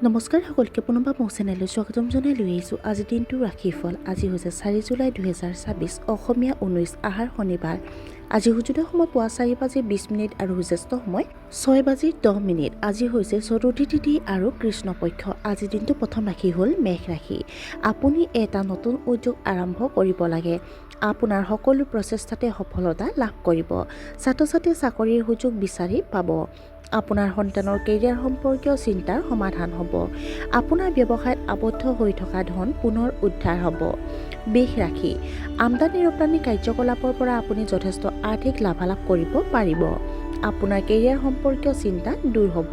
নমস্কাৰ সকলকে পুনৰবাৰ মোৰ চেনেললৈ স্বাগতম জনাই লৈ আহিছোঁ। আজিৰ দিনটো ৰাশিৰ ফল। আজি হৈছে 4 জুলাই 2026, অসমীয়া 19 আহাৰ শনিবাৰ। আজি সূৰ্যোদয় সময় পুৱা 4:20 আৰু সূৰ্যাস্ত সময় 6:10। আজি হৈছে চতুৰ্থী তিথি আৰু কৃষ্ণপক্ষ। আজিৰ দিনটো প্ৰথম ৰাশি হ'ল মেষ ৰাশি। আপুনি এটা নতুন উদ্যোগ আৰম্ভ কৰিব লাগে। আপোনাৰ সকলো প্ৰচেষ্টাতে সফলতা লাভ কৰিব। ছাত্ৰ-ছাত্ৰীয়ে চাকৰিৰ সুযোগ বিচাৰি পাব। আপোনাৰ সন্তানৰ কেৰিয়াৰ সম্পৰ্কীয় চিন্তাৰ সমাধান হ'ব। আপোনাৰ ব্যৱসায়ত আবদ্ধ হৈ থকা ধন পুনৰ উদ্ধাৰ হ'ব। বৃষ ৰাশি। আমদানি ৰপ্তানি কাৰ্যকলাপৰ পৰা আপুনি যথেষ্ট আৰ্থিক লাভালাভ কৰিব পাৰিব। আপোনাৰ কেৰিয়াৰ সম্পৰ্কীয় চিন্তা দূৰ হ'ব।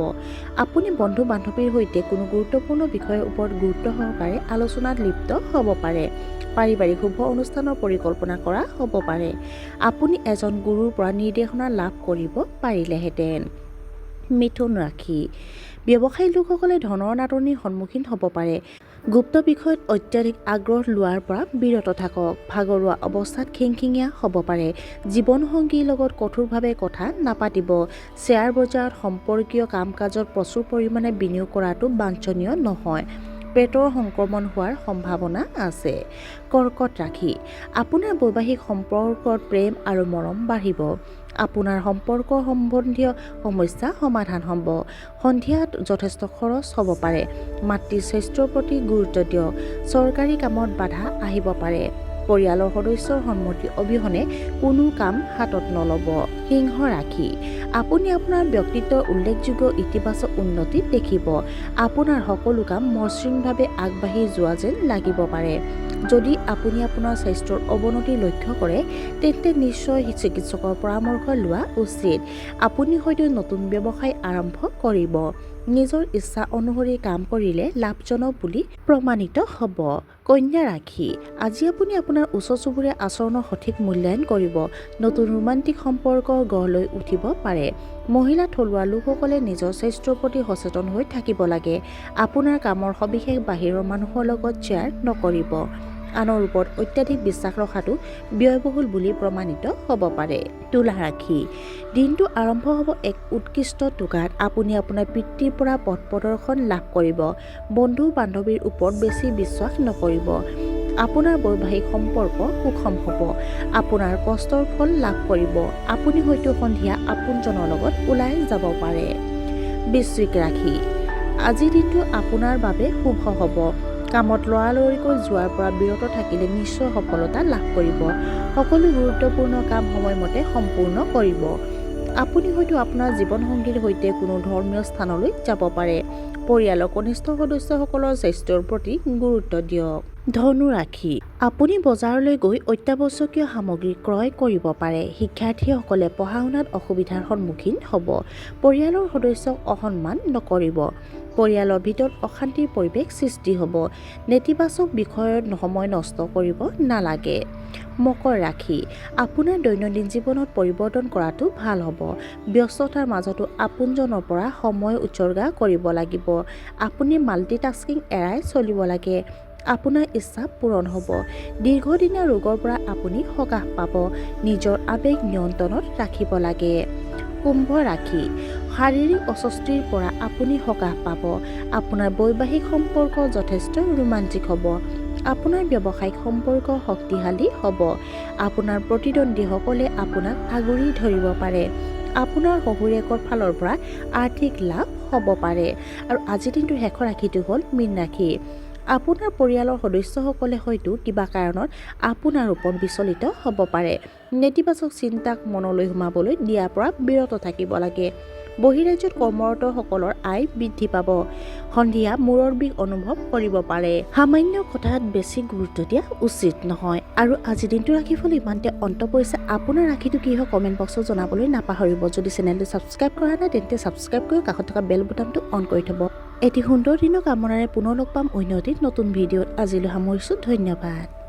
আপুনি বন্ধু বান্ধৱীৰ সৈতে কোনো গুৰুত্বপূৰ্ণ বিষয়ৰ ওপৰত গুৰুত্ব সহকাৰে আলোচনাত লিপ্ত হ'ব পাৰে। পাৰিবাৰিক শুভ অনুষ্ঠানৰ পৰিকল্পনা কৰা হ'ব পাৰে। আপুনি এজন গুৰুৰ পৰা নিৰ্দেশনা লাভ কৰিব পাৰিলেহেঁতেন। মিথুন ৰাশি। ব্যৱসায়ী লোকসকলে ধনৰ নাটনিৰ সন্মুখীন হ'ব পাৰে। গুপ্ত বিষয়ত অত্যাধিক আগ্ৰহ লোৱাৰ পৰা বিৰত থাকক। ভাগৰুৱা অৱস্থাত খিংখিঙীয়া হ'ব পাৰে। জীৱনসংগীৰ লগত কঠোৰভাৱে কথা নাপাতিব। শ্বেয়াৰ বজাৰত সম্পৰ্কীয় কাম-কাজত প্ৰচুৰ পৰিমাণে বিনিয়োগ কৰাটো বাঞ্ছনীয় নহয়। পেটৰ সংক্ৰমণ হোৱাৰ সম্ভাৱনা আছে। কৰ্কট ৰাশি। আপোনাৰ বৈবাহিক সম্পৰ্কত প্ৰেম আৰু মৰম বাঢ়িব। আপোনাৰ সম্পৰ্ক সম্বন্ধীয় সমস্যা সমাধান হ'ব। সন্ধিয়াত যথেষ্ট খৰচ হ'ব পাৰে। মাতৃৰ স্বাস্থ্যৰ প্ৰতি গুৰুত্ব দিয়ক। চৰকাৰী কামত বাধা আহিব পাৰে। পৰিয়ালৰ সদস্যৰ সন্মতি অবিহনে কোনো কাম হাতত নল'ব। সিংহ ৰাশি। আপুনি আপোনাৰ ব্যক্তিত্বৰ উল্লেখযোগ্য ইতিবাচক উন্নতি দেখিব। আপোনাৰ সকলো কাম মসৃণভাৱে আগবাঢ়ি যোৱা যেন লাগিব পাৰে। যদি আপুনি আপোনাৰ স্বাস্থ্যৰ অৱনতি লক্ষ্য কৰে তেন্তে নিশ্চয় চিকিৎসকৰ পৰামৰ্শ লোৱা উচিত। আপুনি হয়তো নতুন ব্যৱসায় আৰম্ভ কৰিব। নিজৰ ইচ্ছা অনুসৰি কাম কৰিলে লাভজনক বুলি প্ৰমাণিত হ'ব। কন্যা ৰাশি। আজি আপুনি আপোনাৰ ওচৰ চুবুৰীয়া আচৰণৰ সঠিক মূল্যায়ন কৰিব। নতুন ৰোমান্টিক সম্পৰ্ক গঢ় লৈ উঠিব পাৰে। মহিলা থলুৱা লোকসকলে নিজৰ স্বাস্থ্যৰ প্ৰতি সচেতন হৈ থাকিব লাগে। আপোনাৰ কামৰ সবিশেষ বাহিৰৰ মানুহৰ লগত শ্বেয়াৰ নকৰিব। আনৰ ওপৰত অত্যাধিক বিশ্বাস ৰখাটো ব্যয়বহুল বুলি প্ৰমাণিত হ'ব পাৰে। তুলা ৰাশি। দিনটো আৰম্ভ হ'ব এক উৎকৃষ্ট টোকাত। আপুনি আপোনাৰ পিতৃৰ পৰা পথ প্ৰদৰ্শন লাভ কৰিব। বন্ধু বান্ধৱীৰ ওপৰত বেছি বিশ্বাস নকৰিব। আপোনাৰ বৈবাহিক সম্পৰ্ক সুষম হ'ব। আপোনাৰ কষ্টৰ ফল লাভ কৰিব। আপুনি হয়তো সন্ধিয়া আপোনজনৰ লগত ওলাই যাব পাৰে। বৃশ্চিক ৰাশি। আজিৰ দিনটো আপোনাৰ বাবে শুভ হ'ব। কামত লৰালৰিকৈ যোৱাৰ পৰা বিৰত থাকিলে নিশ্চয় সফলতা লাভ কৰিব। সকলো গুৰুত্বপূৰ্ণ কাম সময়মতে সম্পূৰ্ণ কৰিব। আপুনি হয়তো আপোনাৰ জীৱনসংগীৰ সৈতে কোনো ধৰ্মীয় স্থানলৈ যাব পাৰে। পৰিয়ালৰ কনিষ্ঠ সদস্যসকলৰ স্বাস্থ্যৰ প্ৰতি গুৰুত্ব দিয়ক। ধনু ৰাশি। আপুনি বজাৰলৈ গৈ অত্যাৱশ্যকীয় সামগ্ৰী ক্ৰয় কৰিব পাৰে। শিক্ষাৰ্থীসকলে পঢ়া-শুনাত অসুবিধাৰ সন্মুখীন হ'ব। পৰিয়ালৰ সদস্যক অসন্মান নকৰিব। পৰিয়ালৰ ভিতৰত অশান্তিৰ পৰিৱেশ সৃষ্টি হ'ব। নেতিবাচক বিষয়ত সময় নষ্ট কৰিব নালাগে। মকৰ ৰাশি। আপোনাৰ দৈনন্দিন জীৱনত পৰিৱৰ্তন কৰাটো ভাল হ'ব। ব্যস্ততাৰ মাজতো আপোনজনৰ পৰা সময় উৎসৰ্গা কৰিব লাগিব। আপুনি মাল্টিটাস্কিং এৰাই চলিব লাগে। আপোনাৰ ইচ্ছা পূৰণ হ'ব। দীৰ্ঘদিনীয়া ৰোগৰ পৰা আপুনি সকাহ পাব। নিজৰ আৱেগ নিয়ন্ত্ৰণত ৰাখিব লাগে। কুম্ভ ৰাশি। শাৰীৰিক অস্বস্তিৰ পৰা আপুনি সকাহ পাব। আপোনাৰ বৈবাহিক সম্পৰ্ক যথেষ্ট ৰোমান্টিক হ'ব। আপোনাৰ ব্যৱসায়িক সম্পৰ্ক শক্তিশালী হ'ব। আপোনাৰ প্ৰতিদ্বন্দ্বীসকলে আপোনাক আগুৰি ধৰিব পাৰে। আপোনাৰ শহুৰেকৰ ফালৰ পৰা আৰ্থিক লাভ হ'ব পাৰে। আৰু আজিৰ দিনটোৰ শেষৰ ৰাশিটো হ'ল মীন ৰাশি। আপোনাৰ পৰিয়ালৰ সদস্যসকলে হয়তো কিবা কাৰণত আপোনাৰ ওপৰত বিচলিত হ'ব পাৰে। নেতিবাচক চিন্তাক মনলৈ সোমাবলৈ দিয়াৰ পৰা বিৰত থাকিব লাগে। বহিৰাজ্যত কৰ্মৰতসকলৰ আয় বৃদ্ধি পাব। সন্ধিয়া মূৰৰ বিষ অনুভৱ কৰিব পাৰে। সামান্য কথাত বেছি গুৰুত্ব দিয়া উচিত নহয়। আৰু আজি দিনটোৰ ৰাশিফল ইমানতে অন্ত পৰিছে। আপোনাৰ ৰাশিটো কি হয় কমেণ্ট বক্সত জনাবলৈ নাপাহৰিব। যদি চেনেলটো ছাবস্ক্ৰাইব কৰা নাই তেন্তে ছাবস্ক্ৰাইব কৰি কাষত থকা বেল বুটামটো অন কৰি থ'ব। এটি সুন্দৰ দিনৰ কামনাৰে পুনৰ লগ পাম অন্য এটি নতুন ভিডিঅ'ত। আজিলৈ সামৰিছোঁ। ধন্যবাদ।